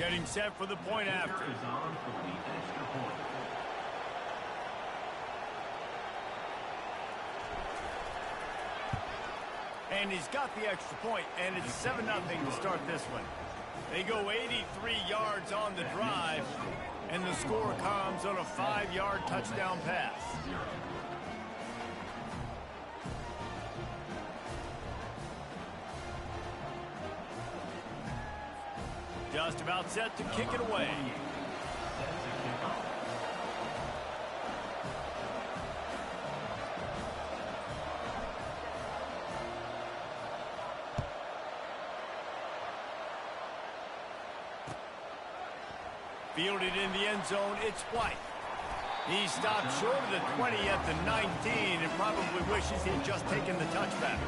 Getting set for the point after. And he's got the extra point, and it's 7-0 to start this one. They go 83 yards on the drive, and the score comes on a 5-yard touchdown pass. Just about set to kick it away. Fielded in the end zone, it's White. He stopped short of the 20 at the 19 and probably wishes he'd just taken the touchback.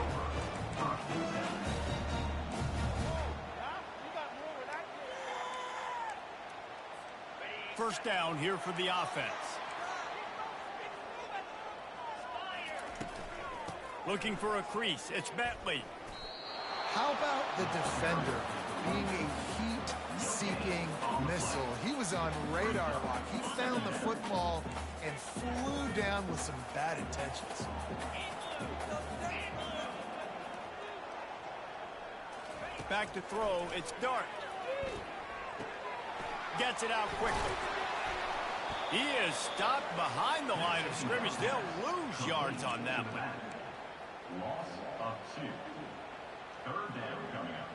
First down here for the offense. Looking for a crease, it's Bentley. How about the defender being a heat-seeking missile? He was on radar lock. He found the football and flew down with some bad intentions. Back to throw, it's Dart. Gets it out quickly. He is stopped behind the line of scrimmage. They'll lose yards on that one. Loss of 2. Third down coming up.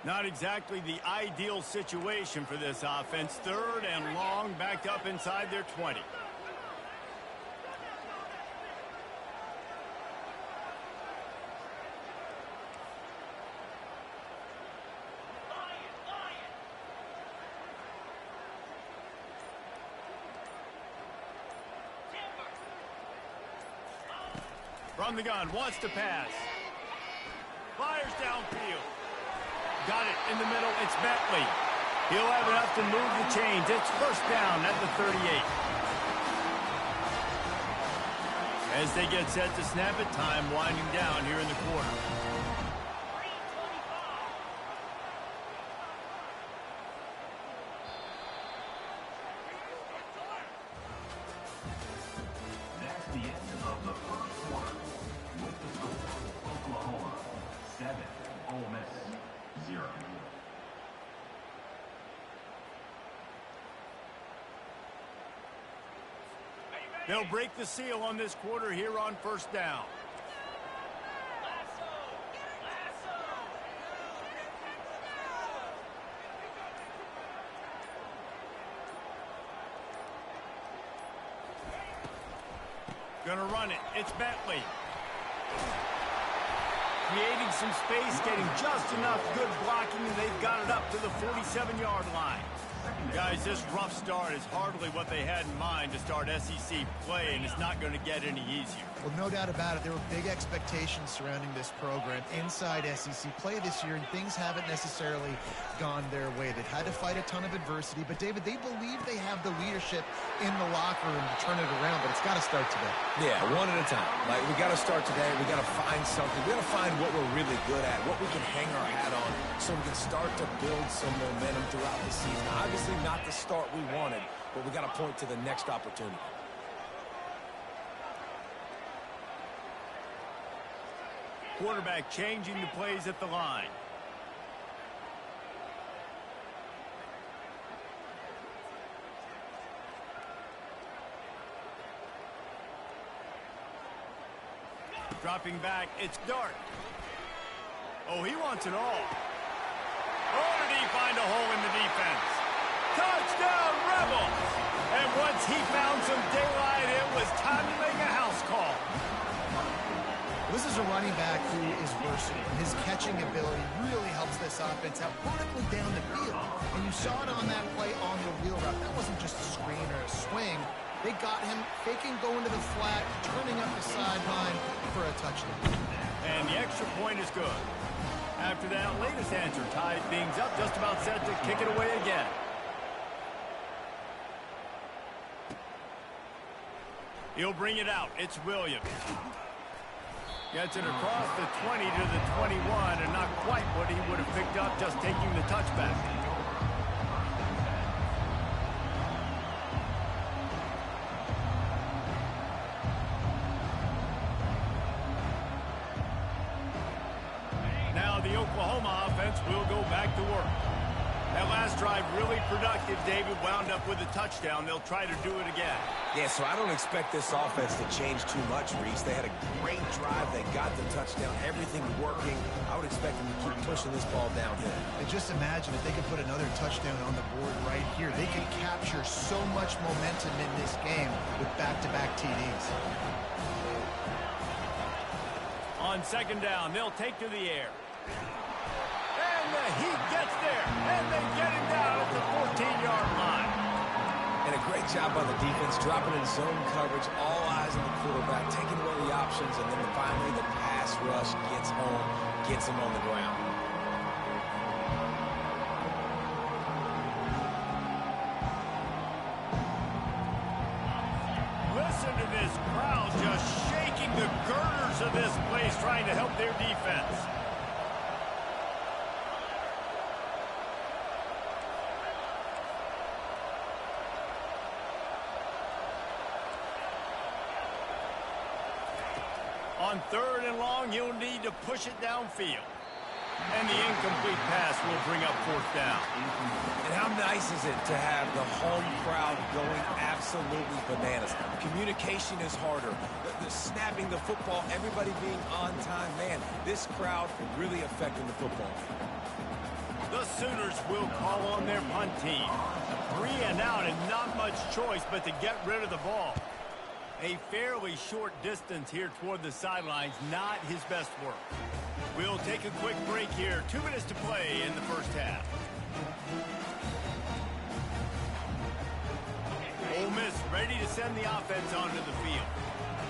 Not exactly the ideal situation for this offense. Third and long, backed up inside their 20. From the gun, wants to pass. Fires downfield. Got it in the middle, it's Bentley. He'll have enough to move the chains. It's first down at the 38. As they get set to snap it, time winding down here in the quarter. That's the end of the first quarter. With the score, Oklahoma 7, Ole Miss 0. They'll break the seal on this quarter here on first down. Gonna run it. It's Bentley. Creating some space, getting just enough good blocking, and they've got it up to the 47-yard line. Guys, this rough start is hardly what they had in mind to start SEC play, and it's not going to get any easier. Well, no doubt about it. There were big expectations surrounding this program inside SEC play this year, and things haven't necessarily gone their way. They've had to fight a ton of adversity, but, David, they believe they have the leadership in the locker room to turn it around, but it's got to start today. Yeah, one at a time. Like, we got to start today. We got to find something. We got to find what we're really good at, what we can hang our hat on, so we can start to build some momentum throughout the season. Obviously, not the start we wanted, but we got to point to the next opportunity. Quarterback changing the plays at the line. Dropping back, it's Dart. Oh, he wants it all. Oh, did he find a hole in the defense? Touchdown, Rebels! And once he found some daylight, it was time to make a house call. This is a running back who is versatile. His catching ability really helps this offense out vertically down the field. And you saw it on that play on the wheel route. That wasn't just a screen or a swing. They got him faking going to the flat, turning up the sideline for a touchdown. And the extra point is good. After that latest answer tied things up, just about set to kick it away again. He'll bring it out. It's Williams. Gets it across the 20 to the 21, and not quite what he would have picked up just taking the touchback. Now the Oklahoma offense will go back to work. That last drive really productive. David wound up with a touchdown. They'll try to do it again. Yeah, so I don't expect this offense to change too much, Reese. They had a great drive. They got the touchdown. Everything working. I would expect them to keep pushing this ball downhill. And just imagine if they could put another touchdown on the board right here. They could capture so much momentum in this game with back-to-back TDs. On second down, they'll take to the air. And the Heat gets there, and they get him down at the 14-yard line. And a great job by the defense, dropping in zone coverage, all eyes on the quarterback, taking away the options, and then finally the pass rush gets home, gets him on the ground. Listen to this crowd just shaking the girders of this place, trying to help their defense. On third and long, you'll need to push it downfield. And the incomplete pass will bring up fourth down. And how nice is it to have the home crowd going absolutely bananas? Communication is harder. The snapping the football, everybody being on time. Man, this crowd really affecting the football. The Sooners will call on their punt team. 3 and out and not much choice but to get rid of the ball. A fairly short distance here toward the sidelines, not his best work. We'll take a quick break here. 2 minutes to play in the first half. Ole Miss ready to send the offense onto the field.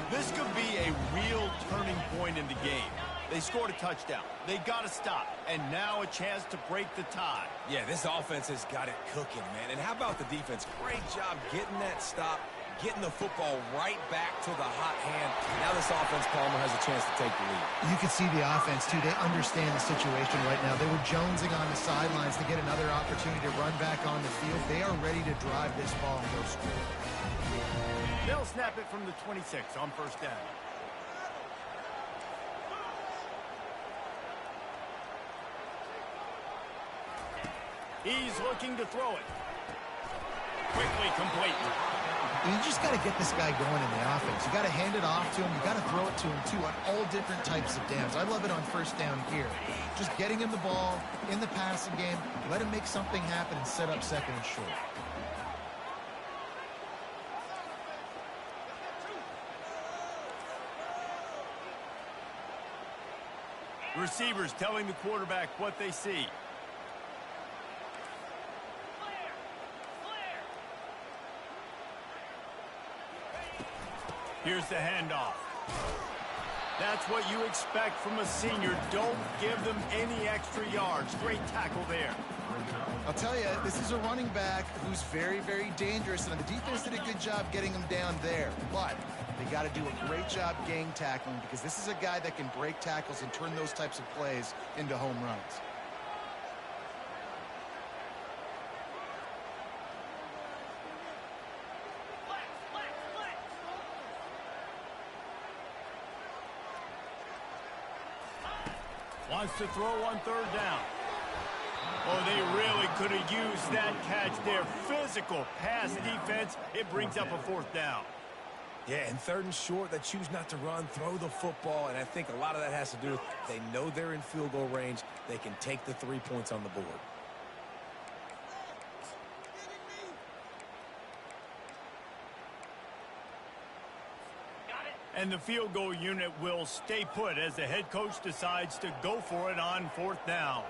This could be a real turning point in the game. They scored a touchdown. They got to stop. And now a chance to break the tie. Yeah, this offense has got it cooking, man. And how about the defense? Great job getting that stop, getting the football right back to the hot hand. Now this offense, Palmer, has a chance to take the lead. You can see the offense, too. They understand the situation right now. They were jonesing on the sidelines to get another opportunity to run back on the field. They are ready to drive this ball and go score. They'll snap it from the 26 on first down. He's looking to throw it. Quickly complete. You just got to get this guy going in the offense. You got to hand it off to him. You got to throw it to him, too, on all different types of downs. I love it on first down here. Just getting him the ball in the passing game, let him make something happen and set up second and short. Receivers telling the quarterback what they see. Here's the handoff. That's what you expect from a senior. Don't give them any extra yards. Great tackle there. I'll tell you, this is a running back who's very, very dangerous, and the defense did a good job getting him down there. But they got to do a great job gang tackling because this is a guy that can break tackles and turn those types of plays into home runs. Wants to throw on third down. Oh, they really could have used that catch there. Physical pass defense. It brings up a fourth down. Yeah, and third and short, they choose not to run, throw the football, and I think a lot of that has to do with they know they're in field goal range. They can take the 3 points on the board. And the field goal unit will stay put as the head coach decides to go for it on fourth down.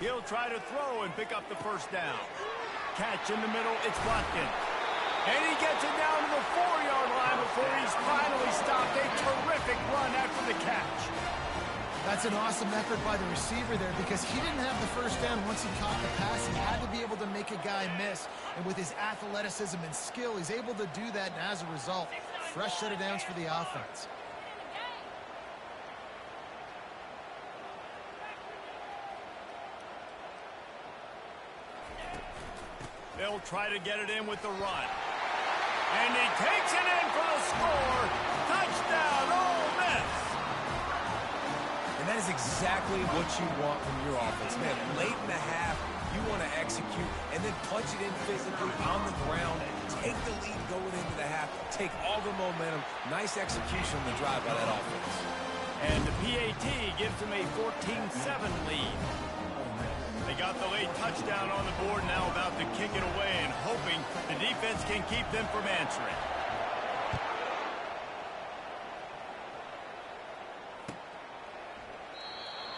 He'll try to throw and pick up the first down. catch in the middle. It's Watkins. And he gets it down to the 4-yard line before he's finally stopped. A terrific run after the catch. That's an awesome effort by the receiver there because he didn't have the first down once he caught the pass. He had to be able to make a guy miss. And with his athleticism and skill, he's able to do that. And as a result, fresh set of downs for the offense. They'll try to get it in with the run. And he takes it in for the score. Touchdown, Ole Miss. And that is exactly what you want from your offense. Man, late in the half, you want to execute and then punch it in physically on the ground. Take the lead going into the half. Take all the momentum. Nice execution on the drive by that offense. And the PAT gives them a 14-7 lead. They got the late touchdown on the board, now about to kick it away and hoping the defense can keep them from answering.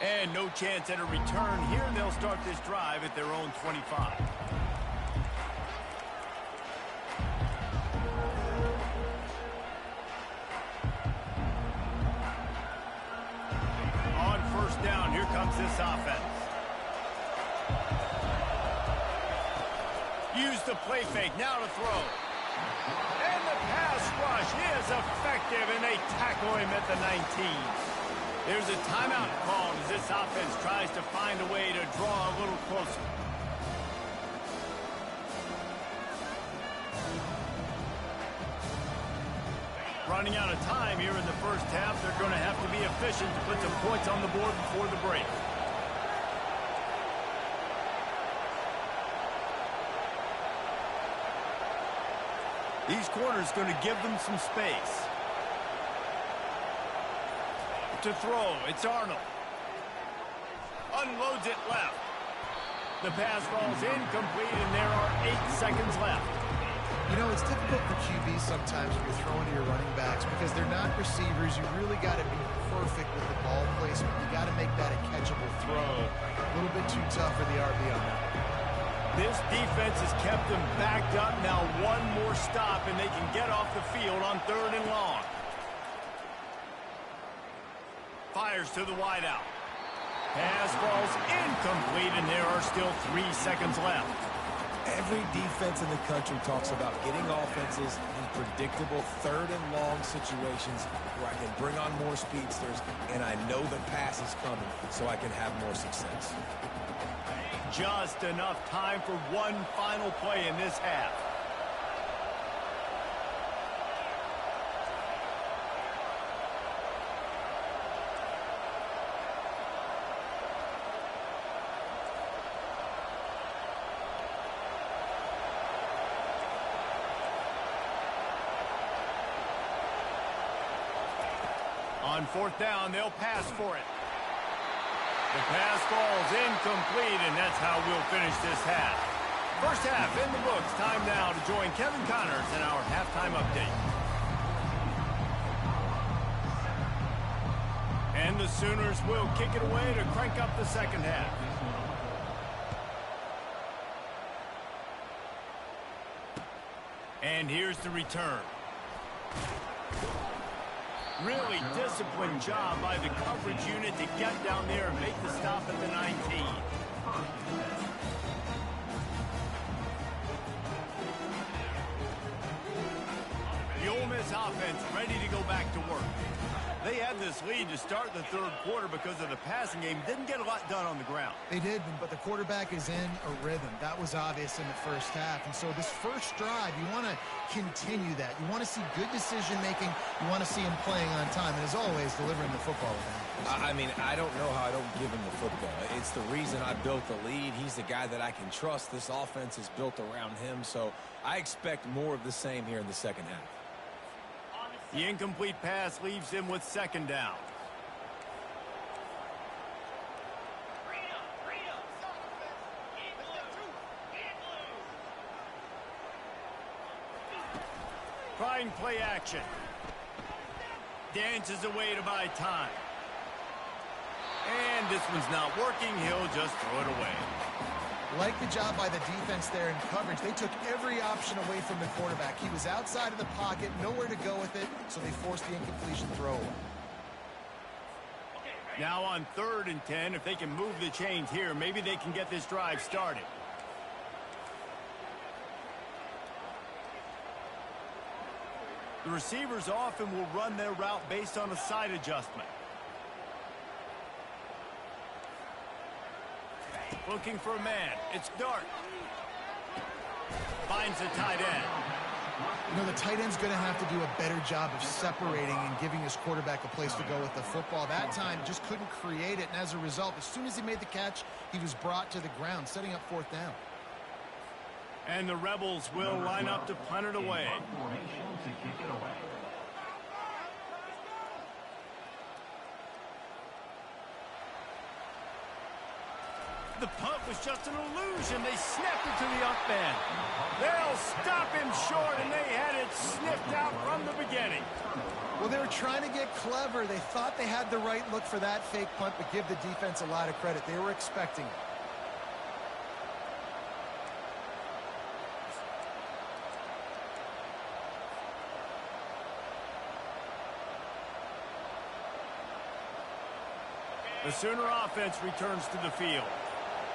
And no chance at a return here, and they'll start this drive at their own 25. On first down, here comes this offense. Use the play fake, now to throw. And the pass rush is effective, and they tackle him at the 19. There's a timeout called as this offense tries to find a way to draw a little closer. Running out of time here in the first half, they're going to have to be efficient to put some points on the board before the break. These corners going to give them some space. To throw, it's Arnold. Unloads it left. The pass falls incomplete, and there are 8 seconds left. You know, it's difficult for QBs sometimes when you're throwing to your running backs because they're not receivers. You really got to be perfect with the ball placement. You got to make that a catchable throw. A little bit too tough for the RB on that. This defense has kept them backed up. Now one more stop, and they can get off the field on 3rd and long. Fires to the wideout. Pass falls incomplete, and there are still 3 seconds left. Every defense in the country talks about getting offenses in predictable 3rd and long situations where I can bring on more speedsters, and I know the pass is coming, so I can have more success. Just enough time for one final play in this half. On 4th down, they'll pass for it. The pass falls incomplete, and that's how we'll finish this half. First half in the books. Time now to join Kevin Connors in our halftime update. And the Sooners will kick it away to crank up the second half. And here's the return. Really disciplined job by the coverage unit to get down there and make the stop at the 19. The Ole Miss offense ready to go back to work. They had this lead to start the 3rd quarter because of the passing game. Didn't get a lot done on the ground. They did, but the quarterback is in a rhythm. That was obvious in the first half. And so this first drive, you want to continue that. You want to see good decision-making. You want to see him playing on time. And as always, delivering the football. I mean, I don't know how I don't give him the football. It's the reason I built the lead. He's the guy that I can trust. This offense is built around him. So I expect more of the same here in the second half. The incomplete pass leaves him with 2nd down. Trying play action. Dances away to buy time. And this one's not working. He'll just throw it away. Like the job by the defense there in coverage. They took every option away from the quarterback. He was outside of the pocket, nowhere to go with it, so they forced the incompletion throwaway. Now on 3rd and 10, if they can move the chains here, maybe they can get this drive started. The receivers often will run their route based on a side adjustment. Looking for a man. It's Dart. Finds the tight end. You know, the tight end's going to have to do a better job of separating and giving his quarterback a place to go with the football. That time, just couldn't create it, and as a result, as soon as he made the catch, he was brought to the ground, setting up 4th down. And the Rebels will line up to punt it away. The punt was just an illusion. They snapped it to the up man. They'll stop him short, and they had it sniffed out from the beginning. Well, they were trying to get clever. They thought they had the right look for that fake punt, but give the defense a lot of credit. They were expecting it. The Sooner offense returns to the field.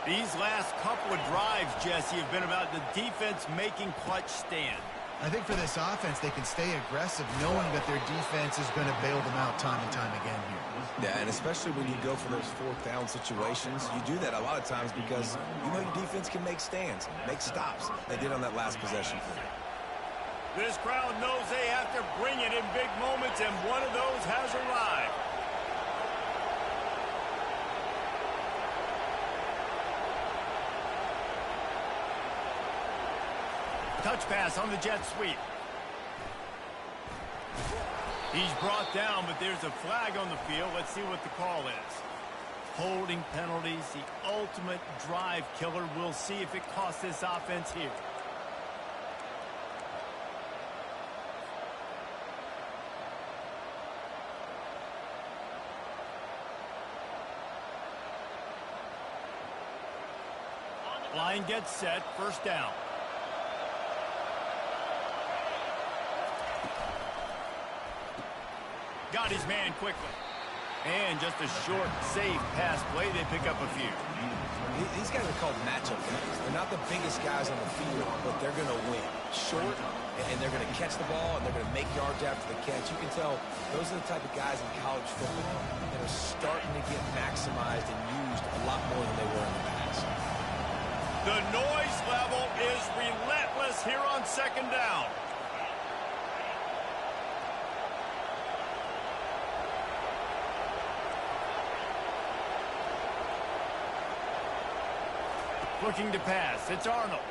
These last couple of drives, Jesse, have been about the defense making clutch stand. I think for this offense, they can stay aggressive knowing that their defense is going to bail them out time and time again here. Yeah, and especially when you go for those 4th down situations, you do that a lot of times because you know your defense can make stands, make stops. They did on that last possession for you. This crowd knows they have to bring it in big moments, and one of those has arrived. Touch pass on the jet sweep. He's brought down, but there's a flag on the field. Let's see what the call is. Holding penalties, the ultimate drive killer. We'll see if it costs this offense here. Line gets set, 1st down. Got his man quickly. And just a short, safe pass play. They pick up a few. These guys are called matchup guys. They're not the biggest guys on the field, but they're going to win. Short, and they're going to catch the ball, and they're going to make yards after the catch. You can tell those are the type of guys in college football that are starting to get maximized and used a lot more than they were in the past. The noise level is relentless here on 2nd down. Looking to pass. It's Arnold.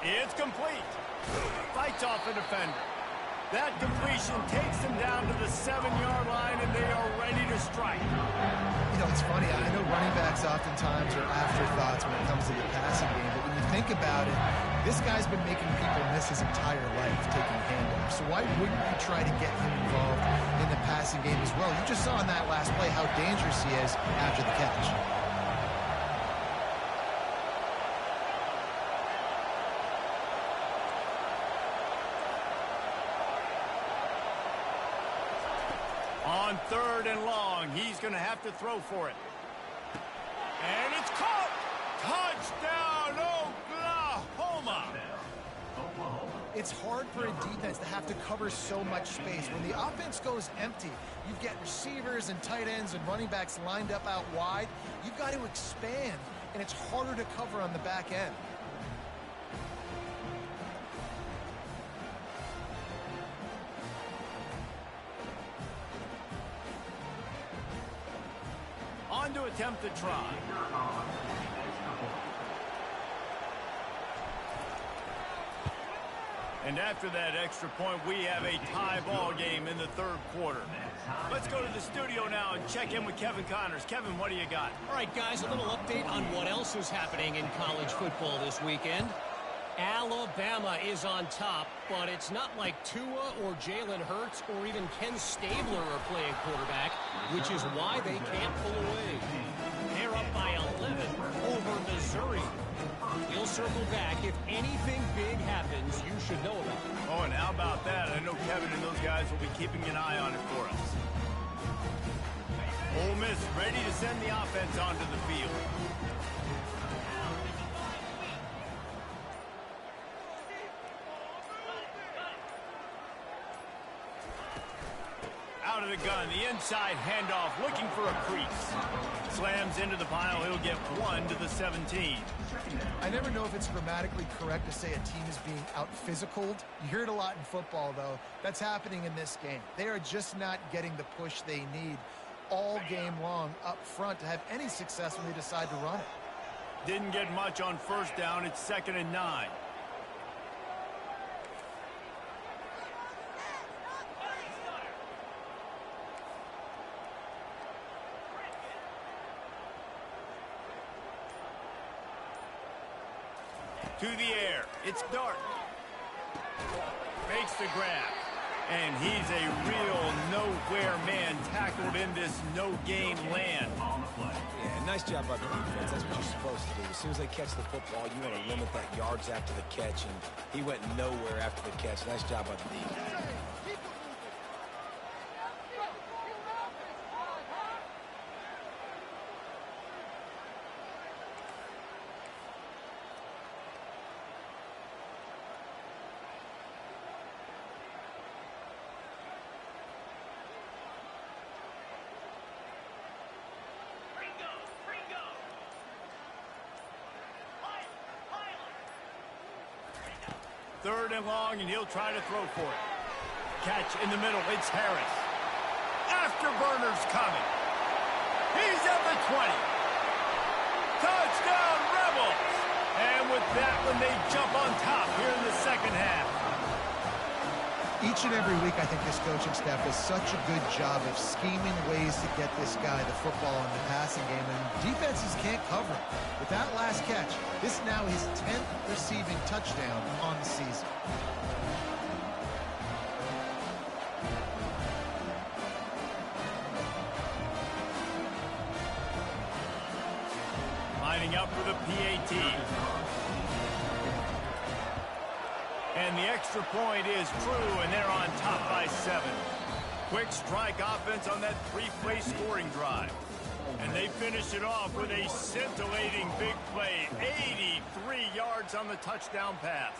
It's complete. Fights off a defender. That completion takes them down to the 7-yard line, and they are ready to strike. You know, it's funny. I know running backs oftentimes are afterthoughts when it comes to the passing game, but when you think about it, this guy's been making people miss his entire life taking handoffs. So why wouldn't you try to get him involved in the passing game as well? You just saw in that last play how dangerous he is after the catch. On 3rd and long, he's going to have to throw for it. And it's caught! Touchdown, Oklahoma! It's hard for a defense to have to cover so much space. When the offense goes empty, you get receivers and tight ends and running backs lined up out wide. You've got to expand, and it's harder to cover on the back end. On to attempt the try. And after that extra point, we have a tie ball game in the 3rd quarter. Let's go to the studio now and check in with Kevin Connors. Kevin, what do you got? All right, guys, a little update on what else is happening in college football this weekend. Alabama is on top, but it's not like Tua or Jalen Hurts or even Ken Stabler are playing quarterback, which is why they can't pull away. They're up by 11 over Missouri. circle back if anything big happens you should know about. Oh, and how about that? I know Kevin and those guys will be keeping an eye on it for us. Ole Miss ready to send the offense onto the field. Out of the gun, the inside handoff, looking for a crease. Slams into the pile, he'll get 1 to the 17. I never know if it's grammatically correct to say a team is being out-physicaled. You hear it a lot in football, though. That's happening in this game. They are just not getting the push they need all game long up front to have any success when they decide to run it. Didn't get much on first down. It's 2nd and 9. To the air. It's Dart. Makes the grab. And he's a real nowhere man tackled in this no-gain land. Yeah, nice job by the defense. That's what you're supposed to do. As soon as they catch the football, you want to limit that yards after the catch, and he went nowhere after the catch. Nice job by the defense. Third and long, and he'll try to throw for it. Catch in the middle. It's Harris. Afterburner's coming. He's at the 20. Touchdown, Rebels! And with that one, they jump on top here in the second half. Each and every week, I think this coaching staff does such a good job of scheming ways to get this guy the football in the passing game, and defenses can't cover him. With that last catch, this is now his 10th receiving touchdown on the season. Lining up for the PAT. And the extra point is true, and they're on top by 7. Quick strike offense on that 3-play scoring drive. And they finish it off with a scintillating big play. 83 yards on the touchdown pass.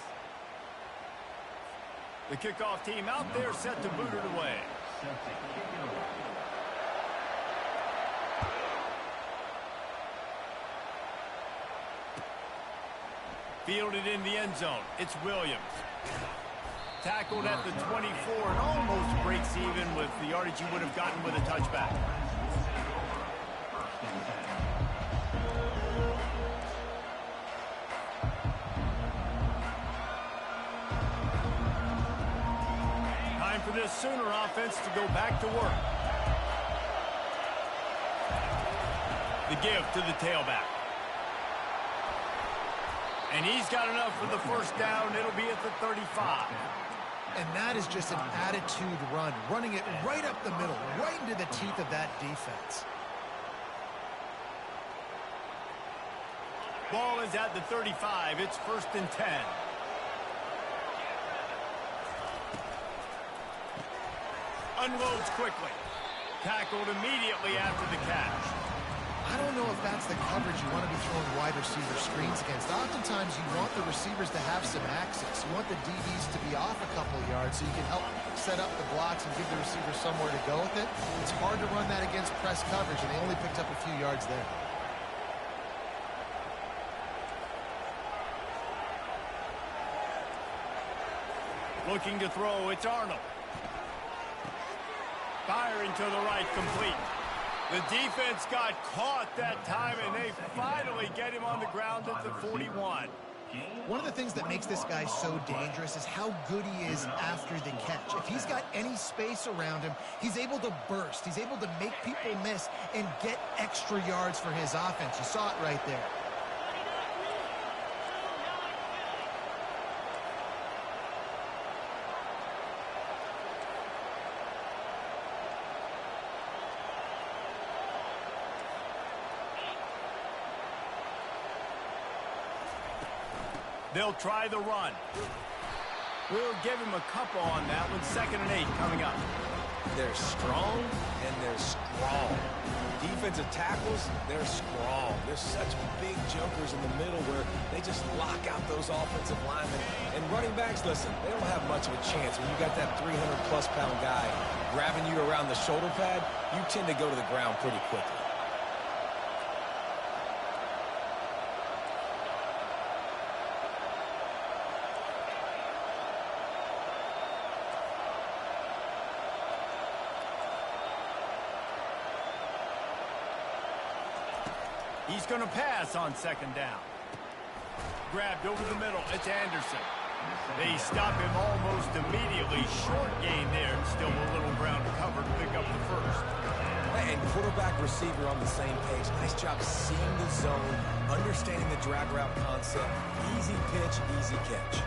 The kickoff team out there set to boot it away. Fielded in the end zone. It's Williams. Tackled at the 24 and almost breaks even with the yardage you would have gotten with a touchback. Time for this Sooner offense to go back to work. The give to the tailback. And he's got enough for the first down. It'll be at the 35. And that is just an attitude run, running it right up the middle, right into the teeth of that defense. Ball is at the 35. It's 1st and 10. Unloads quickly. Tackled immediately after the catch. I don't know if that's the coverage you want to be throwing wide receiver screens against. Oftentimes, you want the receivers to have some access. You want the DBs to be off a couple of yards so you can help set up the blocks and give the receivers somewhere to go with it. It's hard to run that against press coverage, and they only picked up a few yards there. Looking to throw, it's Arnold. Firing to the right, complete. The defense got caught that time, and they finally get him on the ground at the 41. One of the things that makes this guy so dangerous is how good he is after the catch. If he's got any space around him, he's able to burst. He's able to make people miss and get extra yards for his offense. You saw it right there. They'll try the run. We'll give him a couple on that with 2nd and 8 coming up. They're strong and they're strong. Defensive tackles, they're strong. There's such big jokers in the middle where they just lock out those offensive linemen. And running backs, listen, they don't have much of a chance. When you got that 300-plus pound guy grabbing you around the shoulder pad, you tend to go to the ground pretty quickly. He's going to pass on 2nd down. Grabbed over the middle. It's Anderson. They stop him almost immediately. Short gain there. Still a little ground to cover to pick up the first. And quarterback receiver on the same page. Nice job seeing the zone, understanding the drag route concept. Easy pitch, easy catch.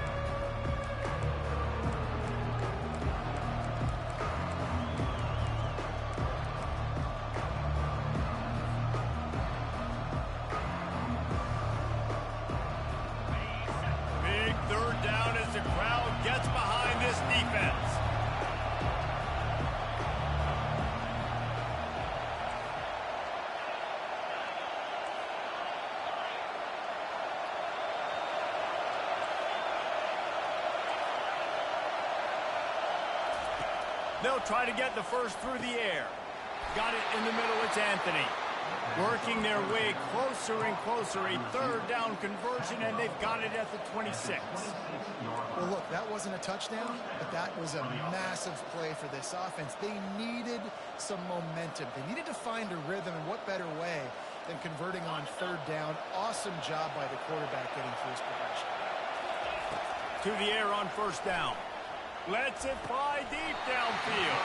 They'll try to get the first through the air. Got it in the middle. It's Anthony. Working their way closer and closer. A 3rd down conversion, and they've got it at the 26. Well, look, that wasn't a touchdown, but that was a massive play for this offense. They needed some momentum. They needed to find a rhythm, and what better way than converting on 3rd down. Awesome job by the quarterback getting through his progression. To the air on 1st down. Lets it fly deep downfield.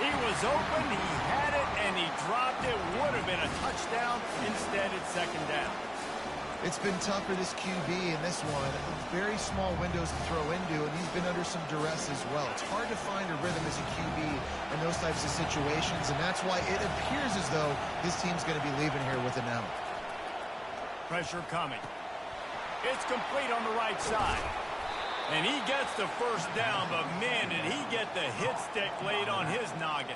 He was open, he had it, and he dropped it. Would have been a touchdown. Instead, it's 2nd down. It's been tough for this QB in this one. Very small windows to throw into, and he's been under some duress as well. It's hard to find a rhythm as a QB in those types of situations, and that's why it appears as though this team's going to be leaving here with an L. Pressure coming. It's complete on the right side. And he gets the 1st down, but man, did he get the hit stick laid on his noggin.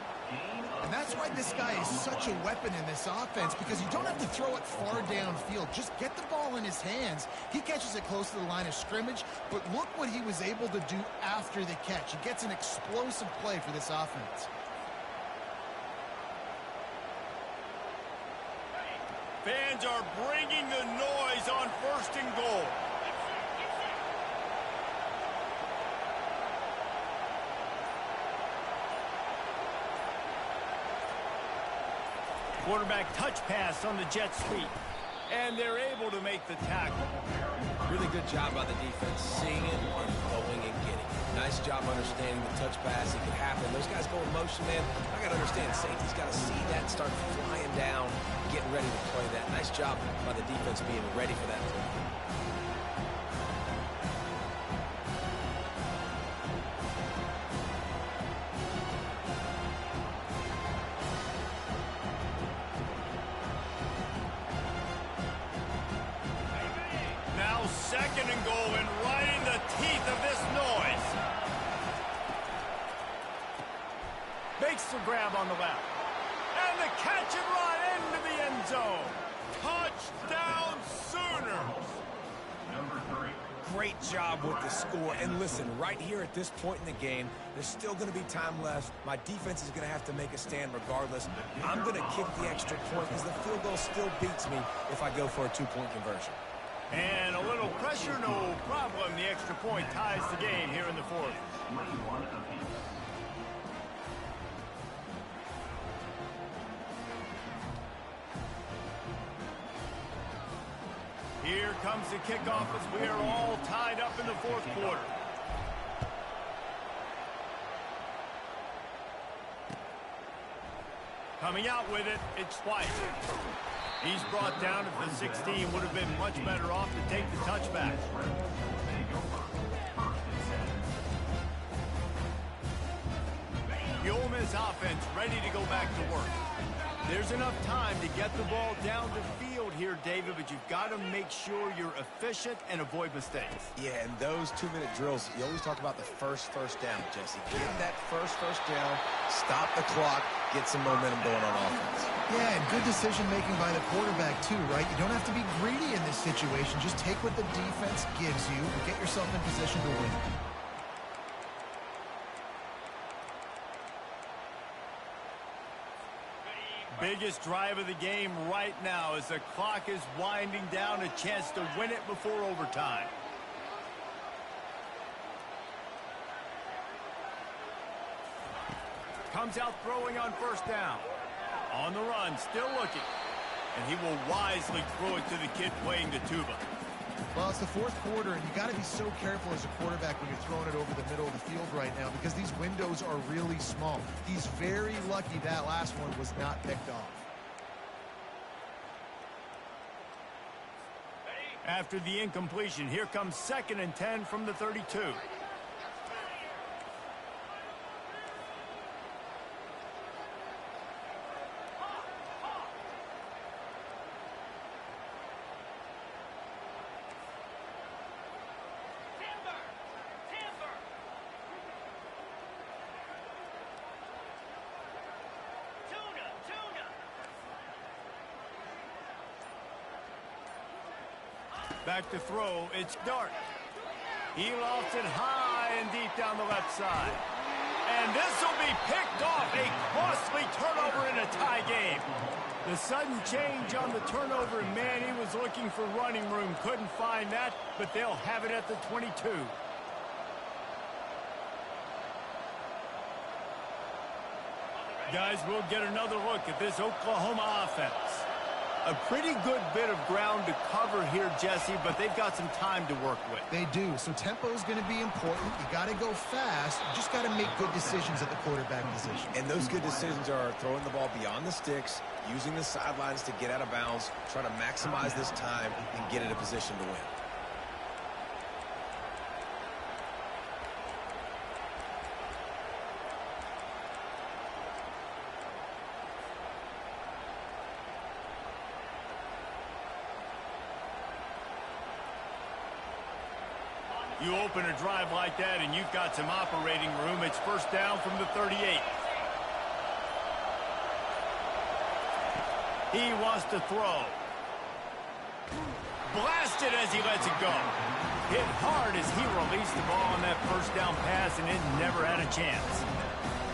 And that's why this guy is such a weapon in this offense, because you don't have to throw it far downfield. Just get the ball in his hands. He catches it close to the line of scrimmage, but look what he was able to do after the catch. He gets an explosive play for this offense. Fans are bringing the noise on 1st and goal. Quarterback touch pass on the jet sweep. And they're able to make the tackle. Really good job by the defense, seeing it and going and getting it. Nice job understanding the touch pass. It could happen. Those guys go in motion, man. I got to understand, safety's got to see that and start flying down, getting ready to play that. Nice job by the defense being ready for that play. Now 2nd and goal, and right in the teeth of this noise. Makes the grab on the left. And the catch and run into the end zone. Touchdown Sooners. Number 3. Great job with the score. And listen, right here at this point in the game, there's still going to be time left. My defense is going to have to make a stand regardless. I'm going to kick the extra point because the field goal still beats me if I go for a 2-point conversion. And a little pressure, no problem. The extra point ties the game here in the 4th. 21 apiece. Here comes the kickoff as we are all tied up in the 4th quarter. Coming out with it, it's White. He's brought down at the 16. Would have been much better off to take the touchback. The Ole Miss offense ready to go back to work. There's enough time to get the ball down the field here, David, but you've got to make sure you're efficient and avoid mistakes. Yeah, and those 2-minute drills, you always talk about the first down, Jesse. Get that first down, stop the clock, get some momentum going on offense. Yeah, and good decision-making by the quarterback, too, right? You don't have to be greedy in this situation. Just take what the defense gives you and get yourself in position to win. Biggest drive of the game right now as the clock is winding down, a chance to win it before overtime. Comes out throwing on first down. On the run, still looking. And he will wisely throw it to the kid playing the tuba. Well, it's the fourth quarter, and you got to be so careful as a quarterback when you're throwing it over the middle of the field right now because these windows are really small. He's very lucky that last one was not picked off. After the incompletion, here comes 2nd and 10 from the 32. Back to throw, it's Dart. He lofts it high and deep down the left side. And this will be picked off, a costly turnover in a tie game. The sudden change on the turnover, and man, he was looking for running room, couldn't find that, but they'll have it at the 22. Guys, we'll get another look at this Oklahoma offense. A pretty good bit of ground to cover here, Jesse, but they've got some time to work with. They do, so tempo is going to be important. You got to go fast. You just got to make good decisions at the quarterback position. And those good decisions are throwing the ball beyond the sticks, using the sidelines to get out of bounds, trying to maximize this time and get in a position to win. You open a drive like that and you've got some operating room. It's first down from the 38. He wants to throw. Blasted as he lets it go. Hit hard as he released the ball on that first down pass, and it never had a chance.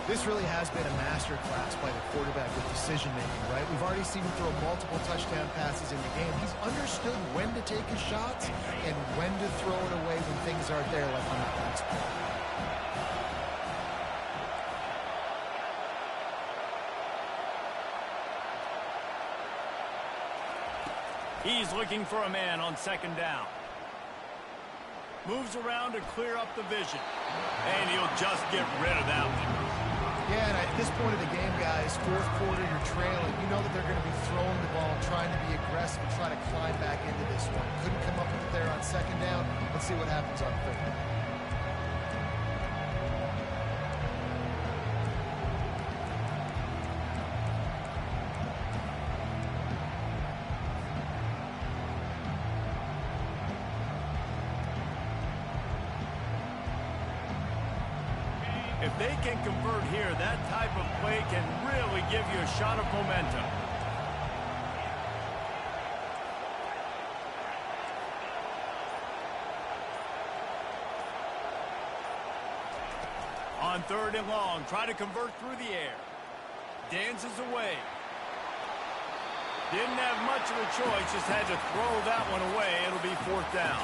This really has been a masterclass by the quarterback with decision-making, right? We've already seen him throw multiple touchdown passes in the game. He's understood when to take his shots and when to throw it away when things aren't there, like on that last play. He's looking for a man on second down. Moves around to clear up the vision. And he'll just get rid of that one. Yeah, and at this point of the game, guys, fourth quarter, you're trailing. You know that they're going to be throwing the ball, trying to be aggressive, and try to climb back into this one. Couldn't come up with it there on second down. Let's see what happens on third. If they can convert here, that type of play can really give you a shot of momentum. On third and long, try to convert through the air. Dances away. Didn't have much of a choice, just had to throw that one away. It'll be fourth down.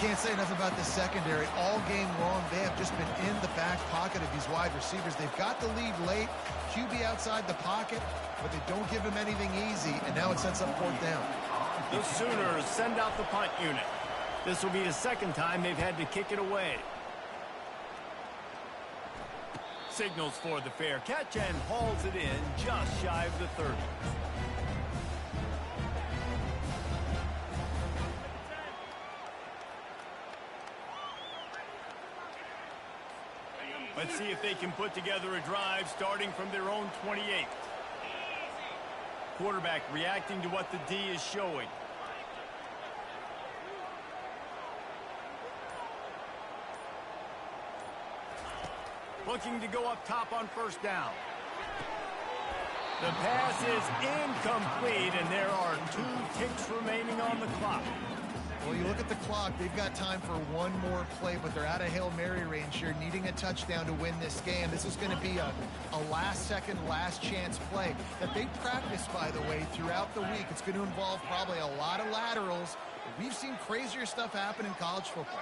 Can't say enough about the secondary. All game long, they have just been in the back pocket of these wide receivers. They've got the lead late. QB outside the pocket, but they don't give him anything easy, and now it sets up fourth down. The Sooners send out the punt unit. This will be the second time they've had to kick it away. Signals for the fair catch and hauls it in just shy of the 30. Let's see if they can put together a drive starting from their own 28. quarterback reacting to what the D is showing. Looking to go up top on first down. The pass is incomplete, and there are 2 ticks remaining on the clock. Well, you look at the clock, they've got time for one more play, but they're out of Hail Mary range here, needing a touchdown to win this game. This is going to be a last-second, last-chance play that they practice, by the way, throughout the week. It's going to involve probably a lot of laterals. But we've seen crazier stuff happen in college football.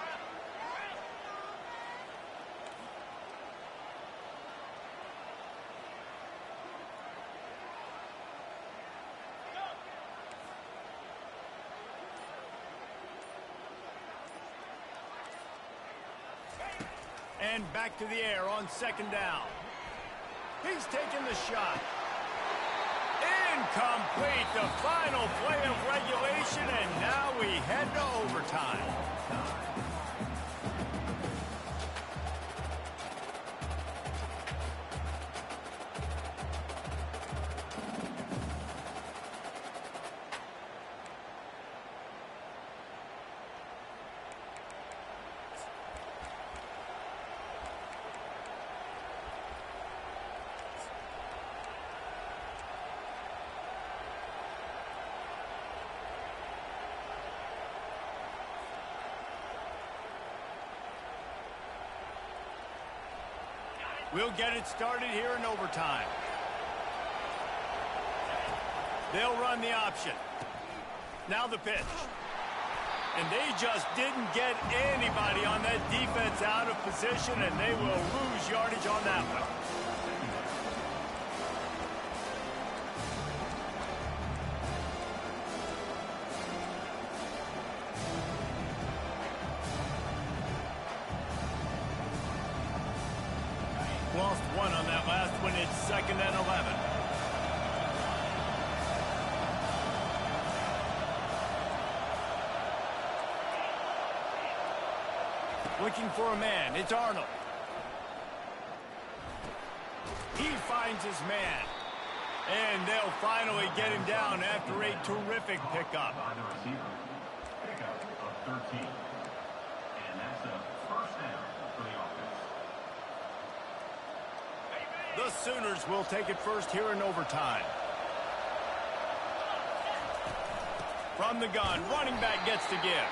And back to the air on second down. He's taking the shot. Incomplete, the final play of regulation, and now we head to overtime. We'll get it started here in overtime. They'll run the option. Now the pitch. And they just didn't get anybody on that defense out of position, and they will lose yardage on that one. Lost one on that last one. It's 2nd and 11. Looking for a man. It's Arnold. He finds his man. And they'll finally get him down after a terrific pickup. By the receiver. Pickup of 13. And that's a first down for the offense. The Sooners will take it first here in overtime. From the gun, running back gets to give.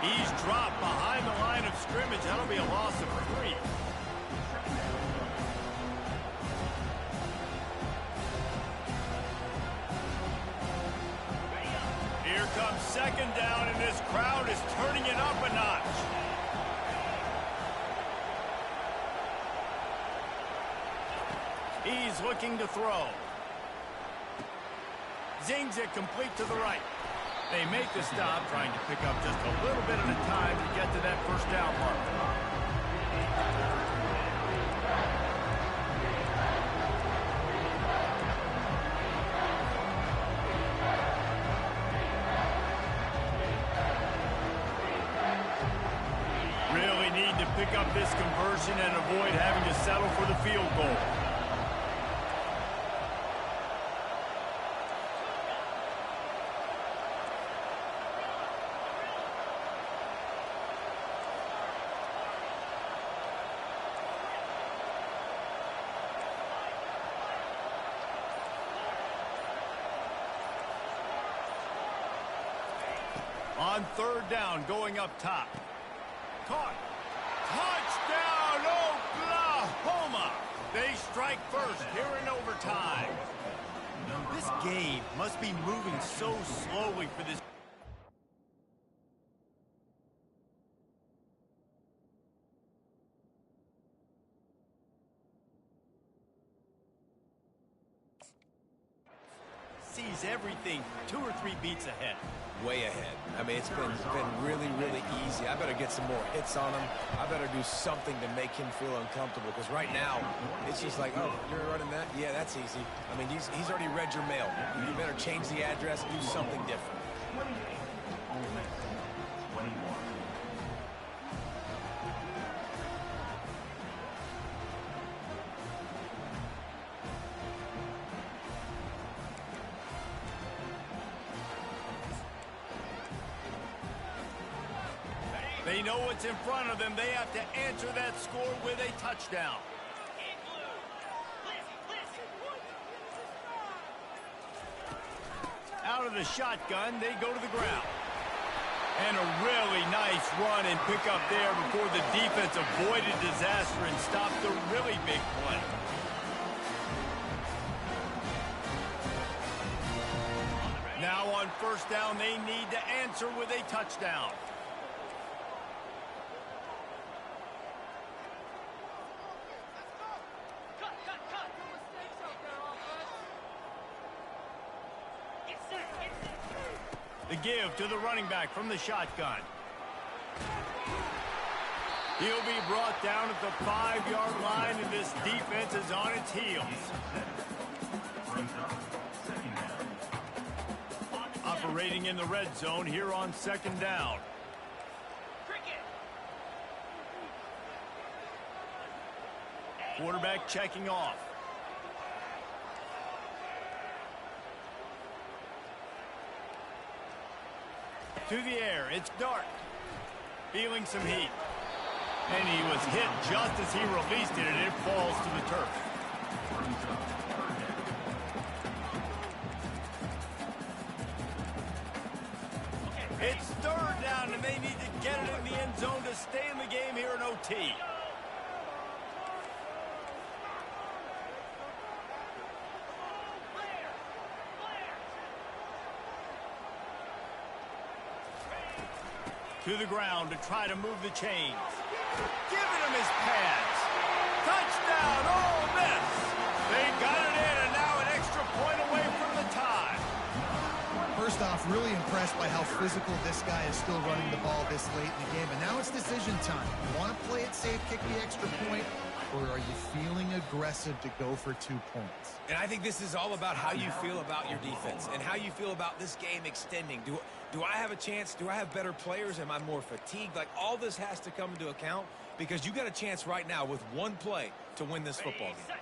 He's dropped behind the line of scrimmage. That'll be a loss of 3. Here comes second down, and this crowd is turning it up a notch. He's looking to throw. Zings it complete to the right. They make the stop, trying to pick up just a little bit at a time to get to that first down mark. Really need to pick up this conversion and avoid having to settle for the field goal. On third down, going up top. Caught. Touchdown, Oklahoma! They strike first here in overtime. This game must be moving so slowly for this. Sees everything 2 or 3 beats ahead. Way ahead. I mean, it's been really, really easy. I better get some more hits on him. I better do something to make him feel uncomfortable, because right now, it's just like, oh, you're running that? Yeah, that's easy. I mean, he's already read your mail. You better change the address, do something different. 28. Ole Miss. 21. They know what's in front of them. They have to answer that score with a touchdown. Out of the shotgun, they go to the ground. And a really nice run and pick up there before the defense avoided disaster and stopped the really big play. Now on first down, they need to answer with a touchdown. The give to the running back from the shotgun. He'll be brought down at the 5-yard line, and this defense is on its heels. Operating in the red zone here on second down. Quarterback checking off. To the air, it's Dart. Feeling some heat. And he was hit just as he released it, and it falls to the turf. It's third down, and they need to get it in the end zone to stay in the game here in OT. To the ground to try to move the chains. Giving him his pads. Touchdown, Ole Miss. They got it in, and now an extra point away from the tie. First off, really impressed by how physical this guy is still running the ball this late in the game. And now it's decision time. You want to play it safe, kick the extra point, or are you feeling aggressive to go for 2 points? And I think this is all about how you feel about your defense and how you feel about this game extending. Do I have a chance? Do I have better players? Am I more fatigued? Like, all this has to come into account because you got a chance right now with one play to win this football game.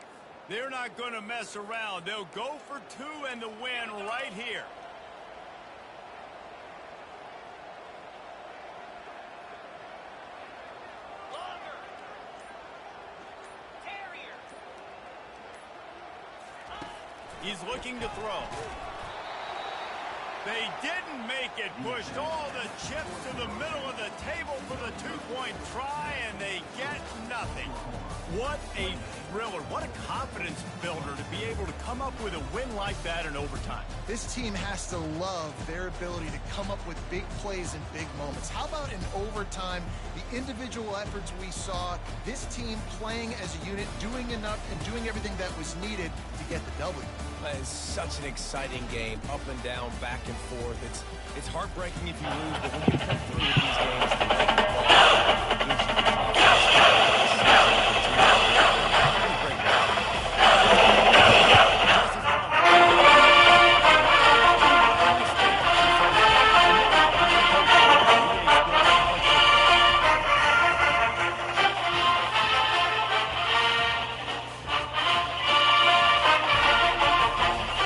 They're not going to mess around. They'll go for 2 and the win right here. He's looking to throw. They didn't make it. Pushed all the chips to the middle of the table for the 2-point try, and they get nothing. What a thriller. What a confidence builder to be able to come up with a win like that in overtime. This team has to love their ability to come up with big plays in big moments. How about in overtime, the individual efforts we saw, this team playing as a unit, doing enough and doing everything that was needed to get the W. It's such an exciting game, up and down, back and forth. It's heartbreaking if you lose, but when you come through with these games,